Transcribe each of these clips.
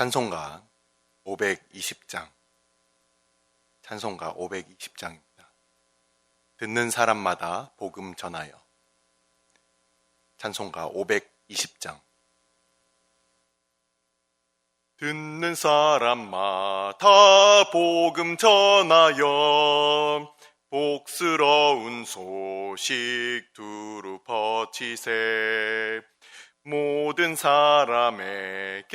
찬송가 520장, 찬송가 520장입니다. 듣는 사람마다 복음 전하여. 찬송가 520장. 듣는 사람마다 복음 전하여 복스러운 소식 두루 퍼치세. 모든 사람에게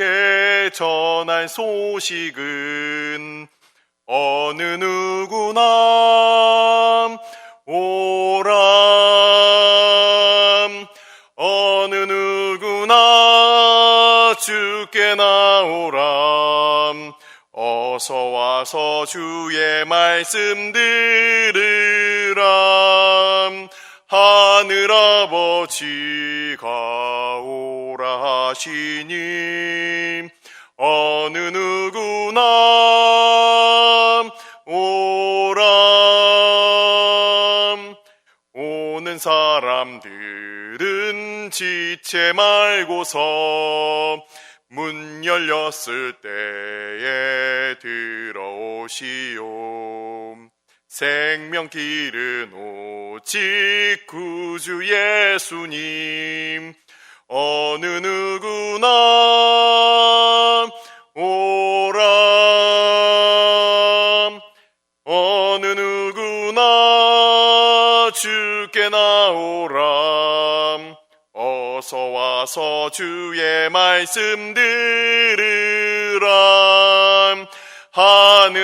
전할 소식은 어느 누구나 오람, 어느 누구나 주께 나오람. 어서 와서 주의 말씀 들으람. 하늘아버지가 오라 하시니 어느 누구나 오람. 오는 사람들은 지체 말고서 문 열렸을 때에 들어오시오. 생명길은 오직 구주 예수님. 어느 누구나 오람. 어느 누구나 주께 나오람. 어서 와서 주의 말씀 들으람. 하늘아버지가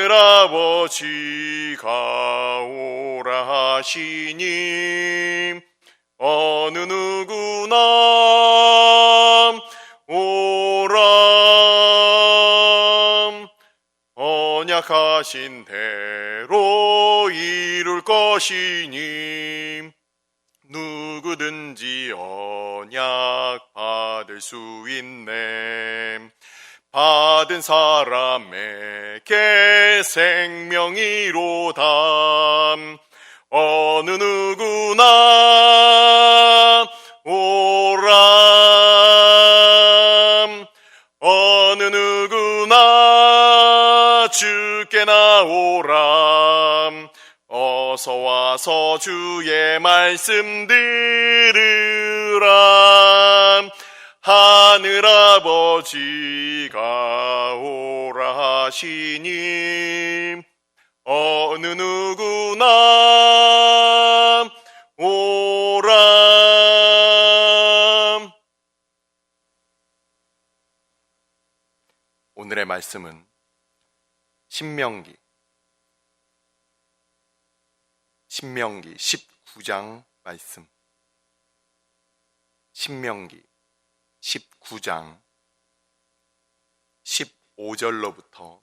오라 하시니 어느 누구나 오람. 언약하신 대로 이룰 것이니 누구든지 언약 받을 수 있네. 받은 사람에게 생명이로다. 어느 누구나 오람. 어느 누구나 주께 나오람. 어서 와서 주의 말씀 들으람. 하늘아버지가 오라 하시니 어느 누구나 오람. 오늘의 말씀은 신명기 19장 말씀. 신명기 19장 15절로부터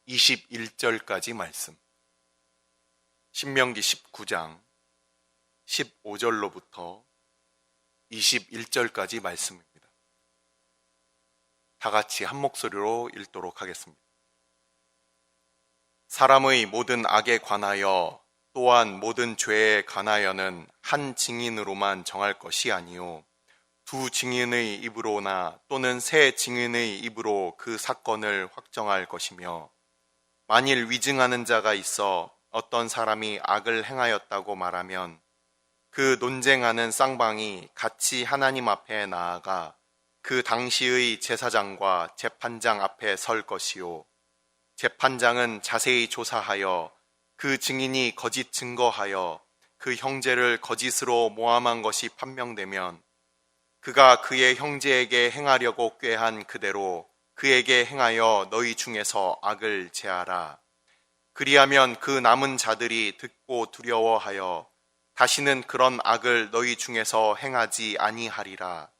21절까지 말씀. 신명기 19장 15절로부터 21절까지 말씀입니다. 다 같이 한 목소리로 읽도록 하겠습니다. 사람의 모든 악에 관하여 또한 모든 죄에 관하여는 한 증인으로만 정할 것이 아니요 두 증인의 입으로나 또는 세 증인의 입으로 그 사건을 확정할 것이며, 만일 위증하는 자가 있어 어떤 사람이 악을 행하였다고 말하면 그 논쟁하는 쌍방이 같이 하나님 앞에 나아가 그 당시의 제사장과 재판장 앞에 설 것이요 재판장은 자세히 조사하여 그 증인이 거짓 증거하여 그 형제를 거짓으로 모함한 것이 판명되면 그가 그의 형제에게 행하려고 꾀한 그대로 그에게 행하여 너희 중에서 악을 제하라. 그리하면 그 남은 자들이 듣고 두려워하여 다시는 그런 악을 너희 중에서 행하지 아니하리라.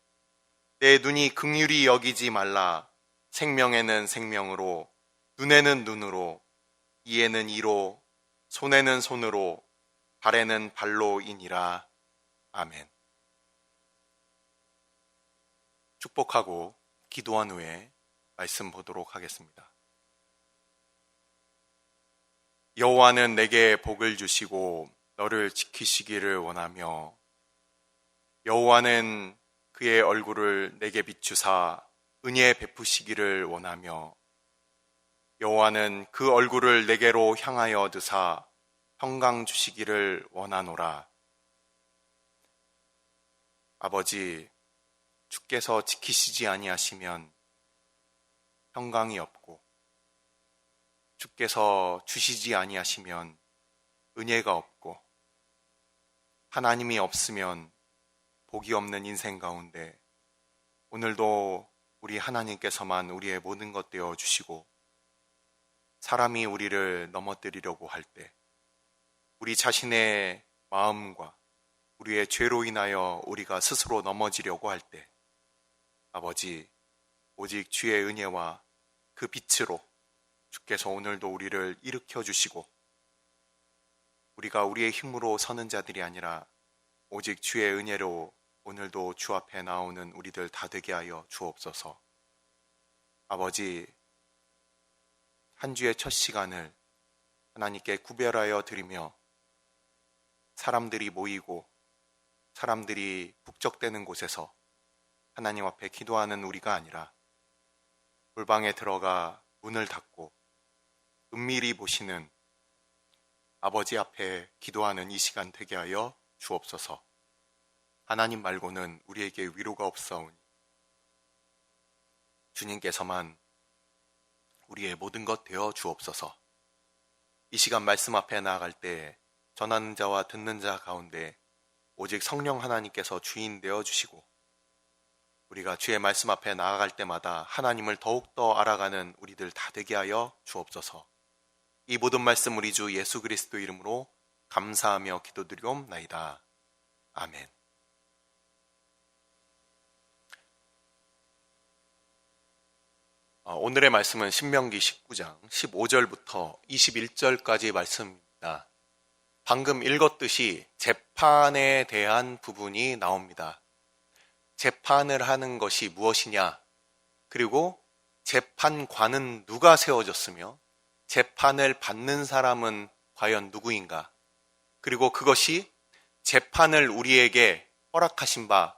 내 눈이 긍휼히 여기지 말라. 생명에는 생명으로, 눈에는 눈으로, 이에는 이로, 손에는 손으로, 발에는 발로이니라. 아멘. 축복하고 기도한 후에 말씀 보도록 하겠습니다. 여호와는 내게 복을 주시고 너를 지키시기를 원하며, 여호와는 그의 얼굴을 내게 비추사 은혜 베푸시기를 원하며 여호와는 그 얼굴을 내게로 향하여 드사 평강 주시기를 원하노라. 아버지, 주께서 지키시지 아니하시면 평강이 없고 주께서 주시지 아니하시면 은혜가 없고 하나님이 없으면 복이 없는 인생 가운데 오늘도 우리 하나님께서만 우리의 모든 것 되어 주시고 사람이 우리를 넘어뜨리려고 할 때 우리 자신의 마음과 우리의 죄로 인하여 우리가 스스로 넘어지려고 할 때 아버지, 오직 주의 은혜와 그 빛으로 주께서 오늘도 우리를 일으켜 주시고 우리가 우리의 힘으로 서는 자들이 아니라 오직 주의 은혜로 오늘도 주 앞에 나오는 우리들 다 되게 하여 주옵소서. 아버지, 한 주의 첫 시간을 하나님께 구별하여 드리며 사람들이 모이고 사람들이 북적대는 곳에서 하나님 앞에 기도하는 우리가 아니라 골방에 들어가 문을 닫고 은밀히 보시는 아버지 앞에 기도하는 이 시간 되게 하여 주옵소서. 하나님 말고는 우리에게 위로가 없사오니 주님께서만 우리의 모든 것 되어 주옵소서. 이 시간 말씀 앞에 나아갈 때 전하는 자와 듣는 자 가운데 오직 성령 하나님께서 주인 되어 주시고 우리가 주의 말씀 앞에 나아갈 때마다 하나님을 더욱더 알아가는 우리들 다 되게 하여 주옵소서. 이 모든 말씀 우리 주 예수 그리스도 이름으로 감사하며 기도드리옵나이다. 아멘. 오늘의 말씀은 신명기 19장 15절부터 21절까지 말씀입니다. 방금 읽었듯이 재판에 대한 부분이 나옵니다. 재판을 하는 것이 무엇이냐, 그리고 재판관은 누가 세워졌으며 재판을 받는 사람은 과연 누구인가, 그리고 그것이 재판을 우리에게 허락하신 바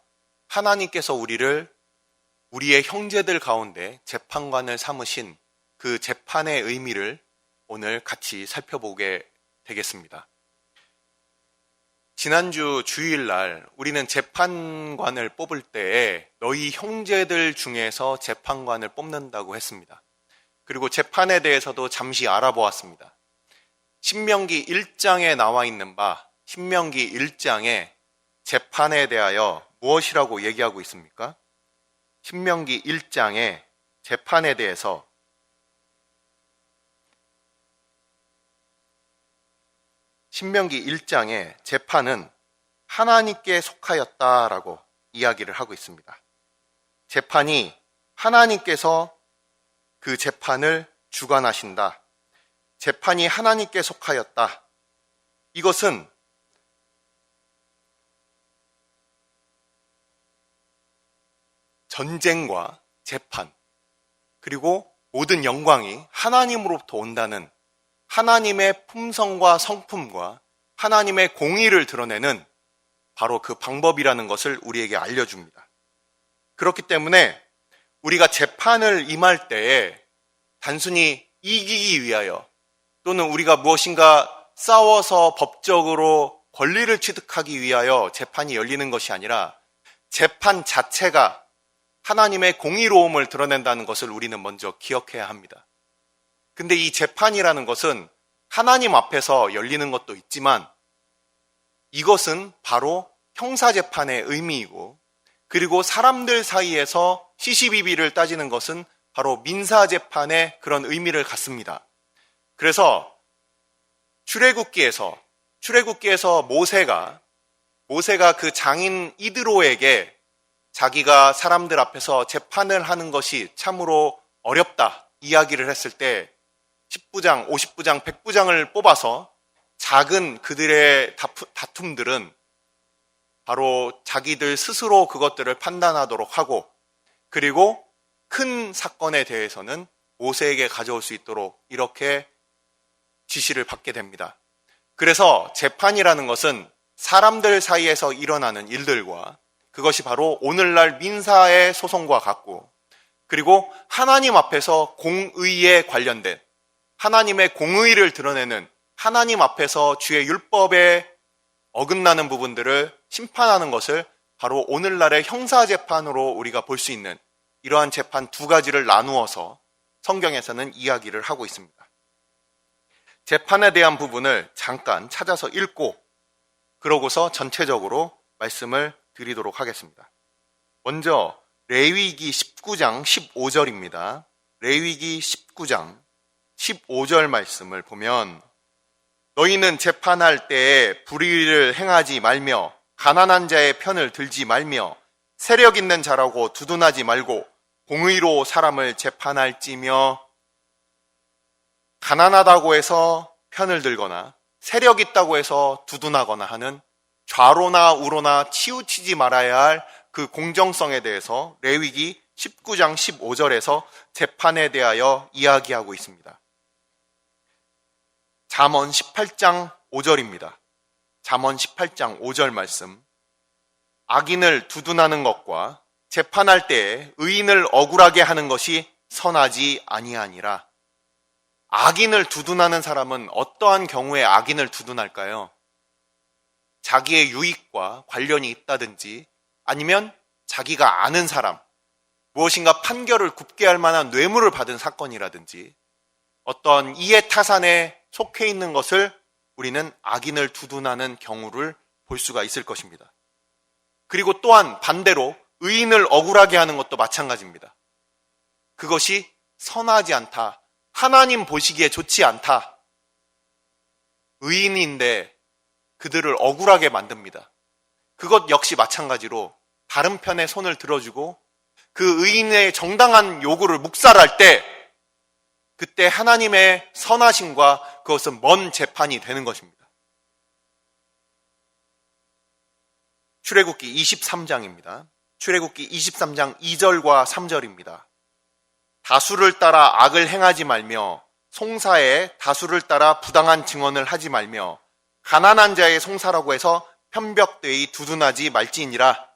하나님께서 우리의 형제들 가운데 재판관을 삼으신 그 재판의 의미를 오늘 같이 살펴보게 되겠습니다. 지난주 주일날 우리는 재판관을 뽑을 때에 너희 형제들 중에서 재판관을 뽑는다고 했습니다. 그리고 재판에 대해서도 잠시 알아보았습니다. 신명기 1장에 나와 있는 바 신명기 1장에 재판에 대하여 무엇이라고 얘기하고 있습니까? 신명기 1장에 재판에 대해서 신명기 1장에 재판은 하나님께 속하였다라고 이야기를 하고 있습니다. 재판이 하나님께서 그 재판을 주관하신다. 재판이 하나님께 속하였다. 이것은 전쟁과 재판, 그리고 모든 영광이 하나님으로부터 온다는 하나님의 품성과 성품과 하나님의 공의를 드러내는 바로 그 방법이라는 것을 우리에게 알려줍니다. 그렇기 때문에 우리가 재판을 임할 때에 단순히 이기기 위하여 또는 우리가 무엇인가 싸워서 법적으로 권리를 취득하기 위하여 재판이 열리는 것이 아니라 재판 자체가 하나님의 공의로움을 드러낸다는 것을 우리는 먼저 기억해야 합니다. 근데 이 재판이라는 것은 하나님 앞에서 열리는 것도 있지만 이것은 바로 형사재판의 의미이고, 그리고 사람들 사이에서 시시비비를 따지는 것은 바로 민사재판의 그런 의미를 갖습니다. 그래서 출애굽기에서 모세가 그 장인 이드로에게 자기가 사람들 앞에서 재판을 하는 것이 참으로 어렵다 이야기를 했을 때 10부장, 50부장, 100부장을 뽑아서 작은 그들의 다툼들은 바로 자기들 스스로 그것들을 판단하도록 하고, 그리고 큰 사건에 대해서는 모세에게 가져올 수 있도록 이렇게 지시를 받게 됩니다. 그래서 재판이라는 것은 사람들 사이에서 일어나는 일들과 그것이 바로 오늘날 민사의 소송과 같고, 그리고 하나님 앞에서 공의에 관련된 하나님의 공의를 드러내는 하나님 앞에서 주의 율법에 어긋나는 부분들을 심판하는 것을 바로 오늘날의 형사재판으로 우리가 볼 수 있는 이러한 재판 두 가지를 나누어서 성경에서는 이야기를 하고 있습니다. 재판에 대한 부분을 잠깐 찾아서 읽고 그러고서 전체적으로 말씀을 드리도록 하겠습니다. 먼저 레위기 19장 15절입니다. 레위기 19장 15절 말씀을 보면 너희는 재판할 때에 불의를 행하지 말며 가난한 자의 편을 들지 말며 세력 있는 자라고 두둔하지 말고 공의로 사람을 재판할지며 가난하다고 해서 편을 들거나 세력 있다고 해서 두둔하거나 하는 좌로나 우로나 치우치지 말아야 할 그 공정성에 대해서 레위기 19장 15절에서 재판에 대하여 이야기하고 있습니다. 잠언 18장 5절입니다. 잠언 18장 5절 말씀. 악인을 두둔하는 것과 재판할 때에 의인을 억울하게 하는 것이 선하지 아니하니라. 악인을 두둔하는 사람은 어떠한 경우에 악인을 두둔할까요? 자기의 유익과 관련이 있다든지 아니면 자기가 아는 사람, 무엇인가 판결을 굽게 할 만한 뇌물을 받은 사건이라든지 어떤 이해타산에 속해 있는 것을 우리는 악인을 두둔하는 경우를 볼 수가 있을 것입니다. 그리고 또한 반대로 의인을 억울하게 하는 것도 마찬가지입니다. 그것이 선하지 않다. 하나님 보시기에 좋지 않다. 의인인데 그들을 억울하게 만듭니다. 그것 역시 마찬가지로 다른 편의 손을 들어주고 그 의인의 정당한 요구를 묵살할 때 그때 하나님의 선하심과 그것은 먼 재판이 되는 것입니다. 출애굽기 23장입니다. 출애굽기 23장 2절과 3절입니다. 다수를 따라 악을 행하지 말며 송사에 다수를 따라 부당한 증언을 하지 말며 가난한 자의 송사라고 해서 편벽되이 두둔하지 말지니라.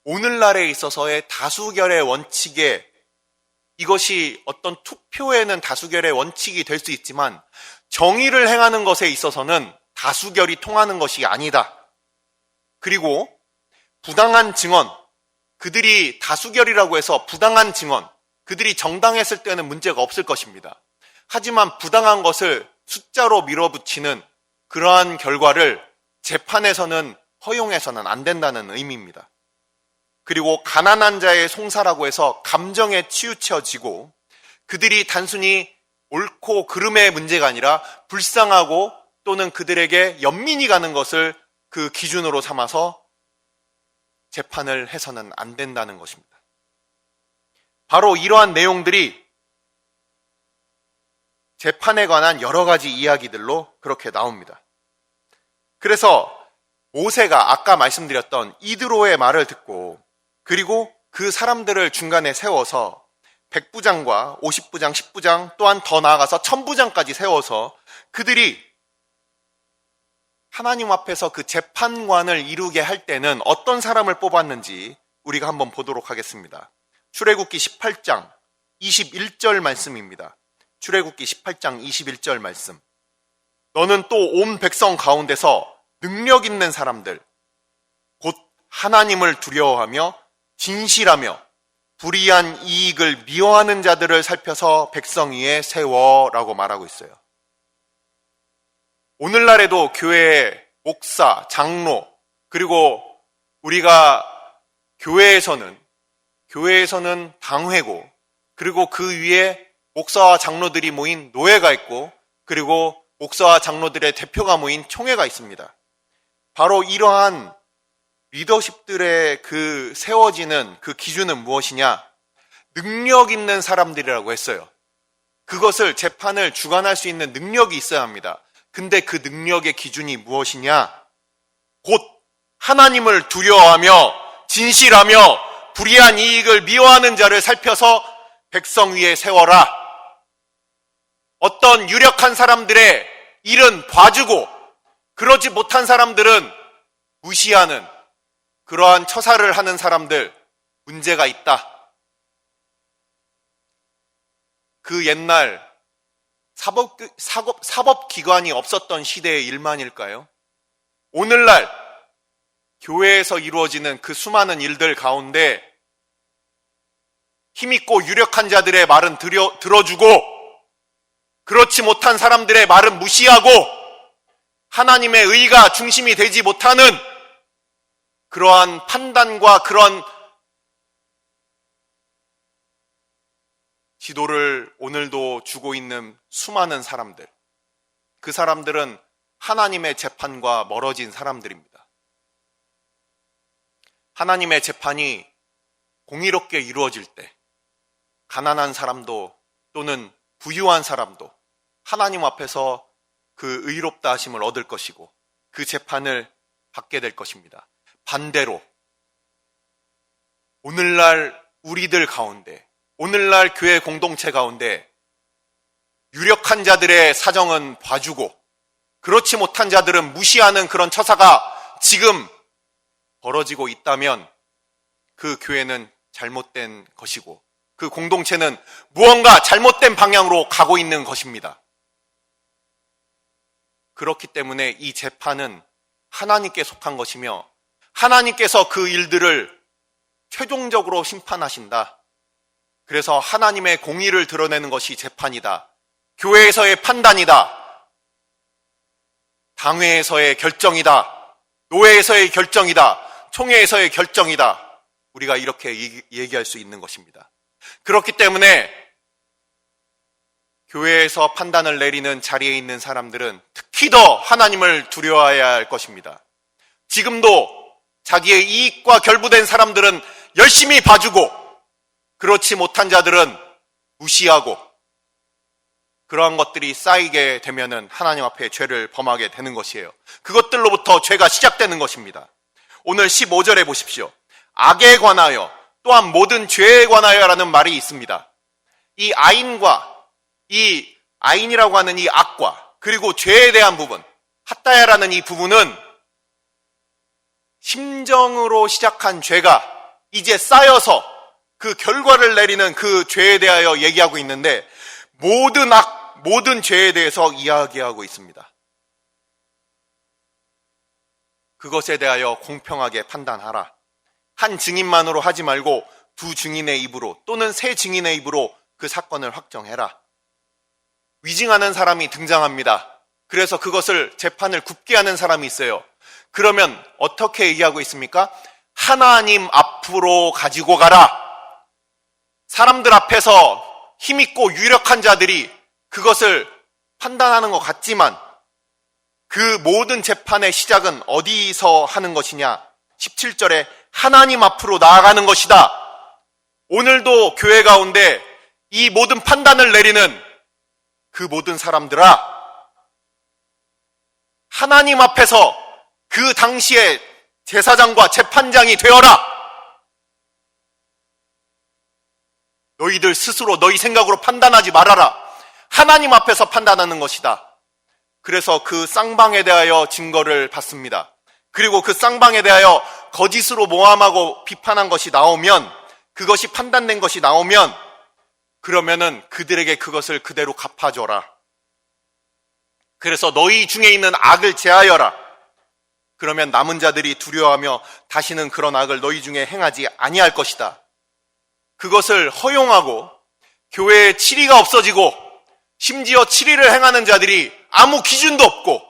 오늘날에 있어서의 다수결의 원칙에 이것이 어떤 투표에는 다수결의 원칙이 될 수 있지만 정의를 행하는 것에 있어서는 다수결이 통하는 것이 아니다. 그리고 부당한 증언, 그들이 다수결이라고 해서 부당한 증언, 그들이 정당했을 때는 문제가 없을 것입니다. 하지만 부당한 것을 숫자로 밀어붙이는 그러한 결과를 재판에서는 허용해서는 안 된다는 의미입니다. 그리고 가난한 자의 송사라고 해서 감정에 치우쳐지고 그들이 단순히 옳고 그름의 문제가 아니라 불쌍하고 또는 그들에게 연민이 가는 것을 그 기준으로 삼아서 재판을 해서는 안 된다는 것입니다. 바로 이러한 내용들이 재판에 관한 여러 가지 이야기들로 그렇게 나옵니다. 그래서 모세가 아까 말씀드렸던 이드로의 말을 듣고 그리고 그 사람들을 중간에 세워서 100부장과 50부장, 10부장 또한 더 나아가서 1000부장까지 세워서 그들이 하나님 앞에서 그 재판관을 이루게 할 때는 어떤 사람을 뽑았는지 우리가 한번 보도록 하겠습니다. 출애굽기 18장 21절 말씀입니다. 출애굽기 18장 21절 말씀. 너는 또 온 백성 가운데서 능력 있는 사람들, 곧 하나님을 두려워하며 진실하며 불의한 이익을 미워하는 자들을 살펴서 백성 위에 세워라고 말하고 있어요. 오늘날에도 교회의 목사, 장로, 그리고 우리가 교회에서는 당회고, 그리고 그 위에 목사와 장로들이 모인 노회가 있고, 그리고 목사와 장로들의 대표가 모인 총회가 있습니다. 바로 이러한 리더십들의 그 세워지는 그 기준은 무엇이냐? 능력 있는 사람들이라고 했어요. 그것을 재판을 주관할 수 있는 능력이 있어야 합니다. 근데 그 능력의 기준이 무엇이냐? 곧 하나님을 두려워하며 진실하며 불의한 이익을 미워하는 자를 살펴서 백성 위에 세워라. 어떤 유력한 사람들의 일은 봐주고 그러지 못한 사람들은 무시하는 그러한 처사를 하는 사람들, 문제가 있다. 그 옛날 사법기관이 없었던 시대의 일만일까요? 오늘날 교회에서 이루어지는 그 수많은 일들 가운데 힘있고 유력한 자들의 말은 들어주고 그렇지 못한 사람들의 말은 무시하고 하나님의 의가 중심이 되지 못하는 그러한 판단과 그런 지도를 오늘도 주고 있는 수많은 사람들, 그 사람들은 하나님의 재판과 멀어진 사람들입니다. 하나님의 재판이 공의롭게 이루어질 때 가난한 사람도 또는 부유한 사람도 하나님 앞에서 그 의롭다 하심을 얻을 것이고 그 재판을 받게 될 것입니다. 반대로 오늘날 우리들 가운데, 오늘날 교회 공동체 가운데 유력한 자들의 사정은 봐주고 그렇지 못한 자들은 무시하는 그런 처사가 지금 벌어지고 있다면 그 교회는 잘못된 것이고 그 공동체는 무언가 잘못된 방향으로 가고 있는 것입니다. 그렇기 때문에 이 재판은 하나님께 속한 것이며 하나님께서 그 일들을 최종적으로 심판하신다. 그래서 하나님의 공의를 드러내는 것이 재판이다. 교회에서의 판단이다. 당회에서의 결정이다. 노회에서의 결정이다. 총회에서의 결정이다. 우리가 이렇게 얘기할 수 있는 것입니다. 그렇기 때문에 교회에서 판단을 내리는 자리에 있는 사람들은 특히 더 하나님을 두려워해야 할 것입니다. 지금도 자기의 이익과 결부된 사람들은 열심히 봐주고 그렇지 못한 자들은 무시하고 그러한 것들이 쌓이게 되면은 하나님 앞에 죄를 범하게 되는 것이에요. 그것들로부터 죄가 시작되는 것입니다. 오늘 15절에 보십시오. 악에 관하여 또한 모든 죄에 관하여라는 말이 있습니다. 이 아인이라고 하는 이 악과 그리고 죄에 대한 부분, 핫다야라는 이 부분은 심정으로 시작한 죄가 이제 쌓여서 그 결과를 내리는 그 죄에 대하여 얘기하고 있는데 모든 악, 모든 죄에 대해서 이야기하고 있습니다. 그것에 대하여 공평하게 판단하라. 한 증인만으로 하지 말고 두 증인의 입으로 또는 세 증인의 입으로 그 사건을 확정해라. 위증하는 사람이 등장합니다. 그래서 그것을 재판을 굽게 하는 사람이 있어요. 그러면 어떻게 얘기하고 있습니까? 하나님 앞으로 가지고 가라. 사람들 앞에서 힘있고 유력한 자들이 그것을 판단하는 것 같지만 그 모든 재판의 시작은 어디서 하는 것이냐? 17절에 하나님 앞으로 나아가는 것이다. 오늘도 교회 가운데 이 모든 판단을 내리는 그 모든 사람들아, 하나님 앞에서 그 당시에 제사장과 재판장이 되어라. 너희들 스스로 너희 생각으로 판단하지 말아라. 하나님 앞에서 판단하는 것이다. 그래서 그 쌍방에 대하여 증거를 받습니다. 그리고 그 쌍방에 대하여 거짓으로 모함하고 비판한 것이 나오면, 그것이 판단된 것이 나오면 그러면은 그들에게 그것을 그대로 갚아줘라. 그래서 너희 중에 있는 악을 제하여라. 그러면 남은 자들이 두려워하며 다시는 그런 악을 너희 중에 행하지 아니할 것이다. 그것을 허용하고 교회에 치리가 없어지고 심지어 치리를 행하는 자들이 아무 기준도 없고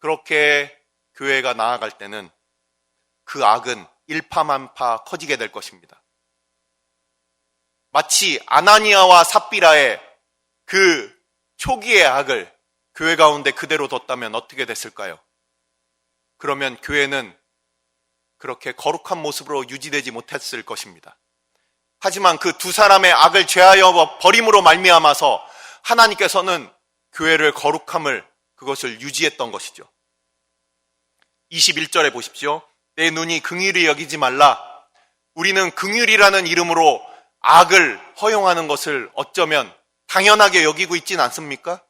그렇게 교회가 나아갈 때는 그 악은 일파만파 커지게 될 것입니다. 마치 아나니아와 삽비라의 그 초기의 악을 교회 가운데 그대로 뒀다면 어떻게 됐을까요? 그러면 교회는 그렇게 거룩한 모습으로 유지되지 못했을 것입니다. 하지만 그 두 사람의 악을 제하여 버림으로 말미암아서 하나님께서는 교회를 거룩함을 그것을 유지했던 것이죠. 21절에 보십시오. 내 눈이 긍휼히 여기지 말라. 우리는 긍휼이라는 이름으로 악을 허용하는 것을 어쩌면 당연하게 여기고 있진 않습니까?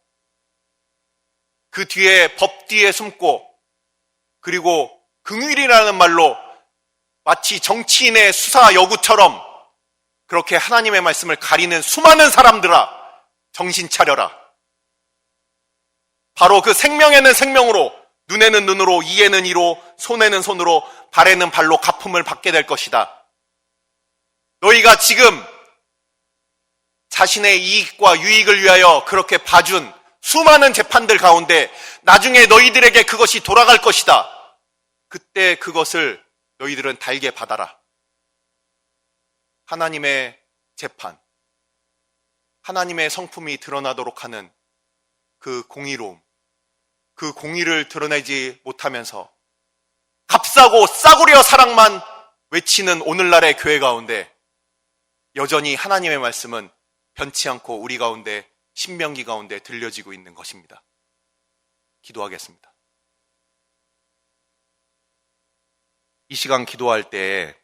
그 뒤에 법 뒤에 숨고 그리고 긍휼이라는 말로 마치 정치인의 수사 여구처럼 그렇게 하나님의 말씀을 가리는 수많은 사람들아, 정신 차려라. 바로 그 생명에는 생명으로, 눈에는 눈으로, 이에는 이로, 손에는 손으로, 발에는 발로 갚음을 받게 될 것이다. 너희가 지금 자신의 이익과 유익을 위하여 그렇게 봐준 수많은 재판들 가운데 나중에 너희들에게 그것이 돌아갈 것이다. 그때 그것을 너희들은 달게 받아라. 하나님의 재판, 하나님의 성품이 드러나도록 하는 그 공의로움, 그 공의를 드러내지 못하면서 값싸고 싸구려 사랑만 외치는 오늘날의 교회 가운데 여전히 하나님의 말씀은 변치 않고 우리 가운데, 신명기 가운데 들려지고 있는 것입니다. 기도하겠습니다. 이 시간 기도할 때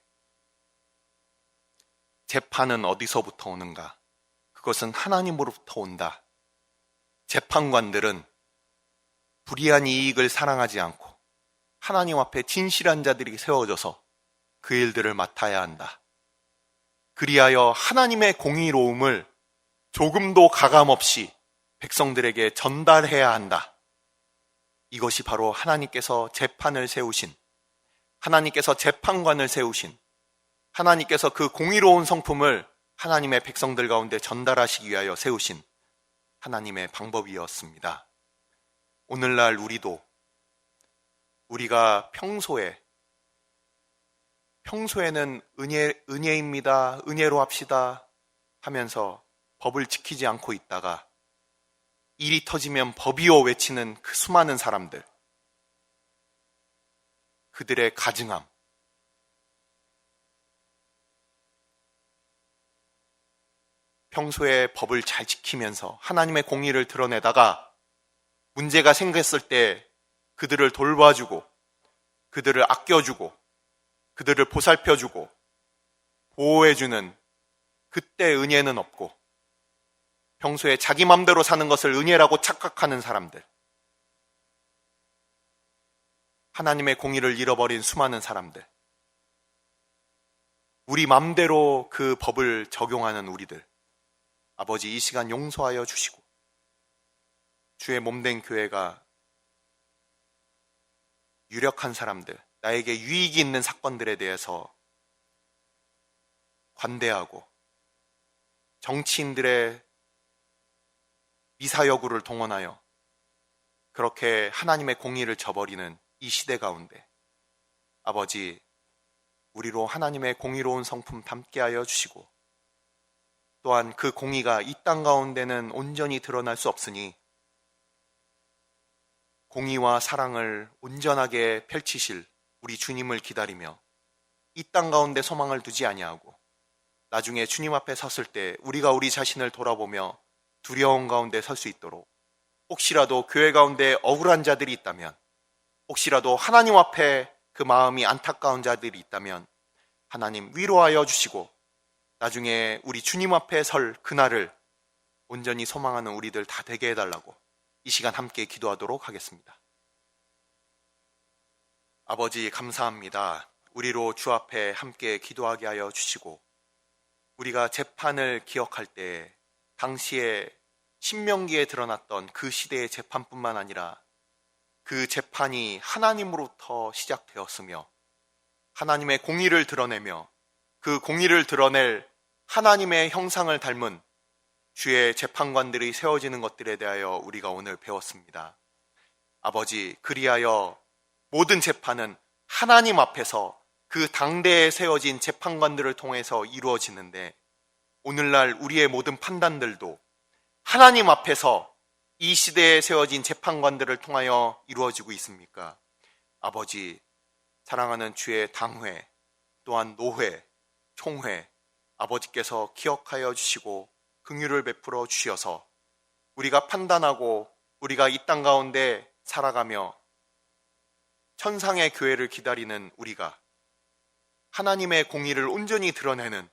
재판은 어디서부터 오는가? 그것은 하나님으로부터 온다. 재판관들은 불의한 이익을 사랑하지 않고 하나님 앞에 진실한 자들이 세워져서 그 일들을 맡아야 한다. 그리하여 하나님의 공의로움을 조금도 가감없이 백성들에게 전달해야 한다. 이것이 바로 하나님께서 재판을 세우신, 하나님께서 재판관을 세우신, 하나님께서 그 공의로운 성품을 하나님의 백성들 가운데 전달하시기 위하여 세우신 하나님의 방법이었습니다. 오늘날 우리가 평소에는 은혜입니다, 은혜로 합시다 하면서 법을 지키지 않고 있다가 일이 터지면 법이요 외치는 그 수많은 사람들, 그들의 가증함, 평소에 법을 잘 지키면서 하나님의 공의를 드러내다가 문제가 생겼을 때 그들을 돌봐주고, 그들을 아껴주고, 그들을 보살펴주고, 보호해주는 그때 은혜는 없고, 평소에 자기 맘대로 사는 것을 은혜라고 착각하는 사람들, 하나님의 공의를 잃어버린 수많은 사람들, 우리 맘대로 그 법을 적용하는 우리들, 아버지 이 시간 용서하여 주시고 주의 몸된 교회가 유력한 사람들, 나에게 유익이 있는 사건들에 대해서 관대하고 정치인들의 미사여구를 동원하여 그렇게 하나님의 공의를 저버리는 이 시대 가운데 아버지, 우리로 하나님의 공의로운 성품 담게 하여 주시고, 또한 그 공의가 이 땅 가운데는 온전히 드러날 수 없으니 공의와 사랑을 온전하게 펼치실 우리 주님을 기다리며 이 땅 가운데 소망을 두지 아니하고 나중에 주님 앞에 섰을 때 우리가 우리 자신을 돌아보며 두려움 가운데 설 수 있도록, 혹시라도 교회 가운데 억울한 자들이 있다면, 혹시라도 하나님 앞에 그 마음이 안타까운 자들이 있다면 하나님 위로하여 주시고 나중에 우리 주님 앞에 설 그날을 온전히 소망하는 우리들 다 되게 해달라고 이 시간 함께 기도하도록 하겠습니다. 아버지 감사합니다. 우리로 주 앞에 함께 기도하게 하여 주시고, 우리가 재판을 기억할 때 당시에 신명기에 드러났던 그 시대의 재판뿐만 아니라 그 재판이 하나님으로부터 시작되었으며 하나님의 공의를 드러내며 그 공의를 드러낼 하나님의 형상을 닮은 주의 재판관들이 세워지는 것들에 대하여 우리가 오늘 배웠습니다. 아버지, 그리하여 모든 재판은 하나님 앞에서 그 당대에 세워진 재판관들을 통해서 이루어지는데, 오늘날 우리의 모든 판단들도 하나님 앞에서 이 시대에 세워진 재판관들을 통하여 이루어지고 있습니까? 아버지, 사랑하는 주의 당회, 또한 노회, 총회, 아버지께서 기억하여 주시고 긍휼을 베풀어 주셔서 우리가 판단하고 우리가 이 땅 가운데 살아가며 천상의 교회를 기다리는 우리가 하나님의 공의를 온전히 드러내는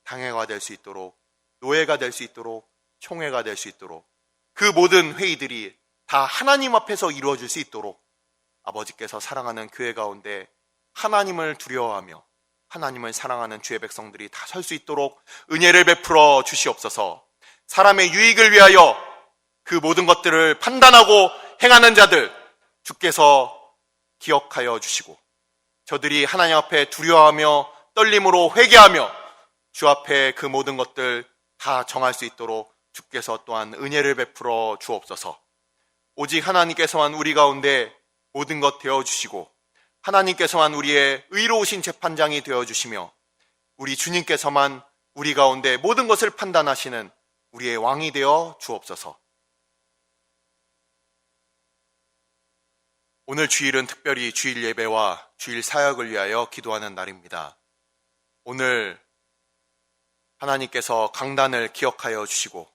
당회가 될 수 있도록, 노회가 될 수 있도록, 총회가 될 수 있도록, 그 모든 회의들이 다 하나님 앞에서 이루어질 수 있도록 아버지께서 사랑하는 교회 가운데 하나님을 두려워하며 하나님을 사랑하는 주의 백성들이 다 설 수 있도록 은혜를 베풀어 주시옵소서. 사람의 유익을 위하여 그 모든 것들을 판단하고 행하는 자들 주께서 기억하여 주시고, 저들이 하나님 앞에 두려워하며 떨림으로 회개하며 주 앞에 그 모든 것들 다 정할 수 있도록 주께서 또한 은혜를 베풀어 주옵소서. 오직 하나님께서만 우리 가운데 모든 것 되어주시고, 하나님께서만 우리의 의로우신 재판장이 되어주시며, 우리 주님께서만 우리 가운데 모든 것을 판단하시는 우리의 왕이 되어 주옵소서. 오늘 주일은 특별히 주일 예배와 주일 사역을 위하여 기도하는 날입니다. 오늘 하나님께서 강단을 기억하여 주시고,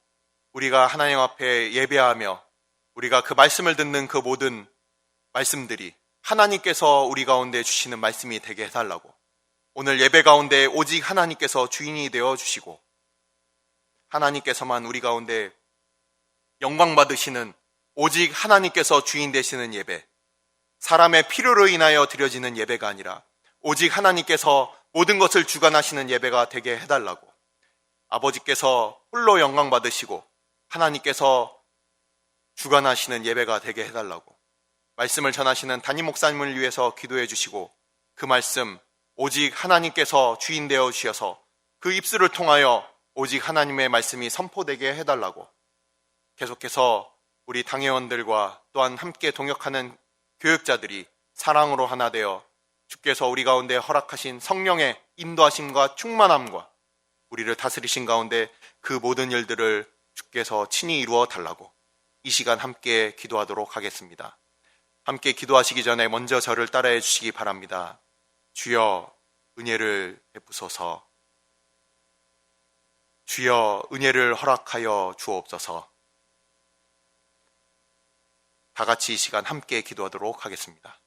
우리가 하나님 앞에 예배하며 우리가 그 말씀을 듣는 그 모든 말씀들이 하나님께서 우리 가운데 주시는 말씀이 되게 해달라고, 오늘 예배 가운데 오직 하나님께서 주인이 되어 주시고, 하나님께서만 우리 가운데 영광 받으시는, 오직 하나님께서 주인 되시는 예배, 사람의 필요로 인하여 드려지는 예배가 아니라 오직 하나님께서 모든 것을 주관하시는 예배가 되게 해달라고, 아버지께서 홀로 영광 받으시고 하나님께서 주관하시는 예배가 되게 해달라고 말씀을 전하시는 담임 목사님을 위해서 기도해 주시고, 그 말씀 오직 하나님께서 주인 되어 주셔서 그 입술을 통하여 오직 하나님의 말씀이 선포되게 해달라고, 계속해서 우리 당회원들과 또한 함께 동역하는 교역자들이 사랑으로 하나 되어 주께서 우리 가운데 허락하신 성령의 인도하심과 충만함과 우리를 다스리신 가운데 그 모든 일들을 주께서 친히 이루어 달라고 이 시간 함께 기도하도록 하겠습니다. 함께 기도하시기 전에 먼저 저를 따라해 주시기 바랍니다. 주여 은혜를 베푸소서. 주여 은혜를 허락하여 주옵소서. 다 같이 이 시간 함께 기도하도록 하겠습니다.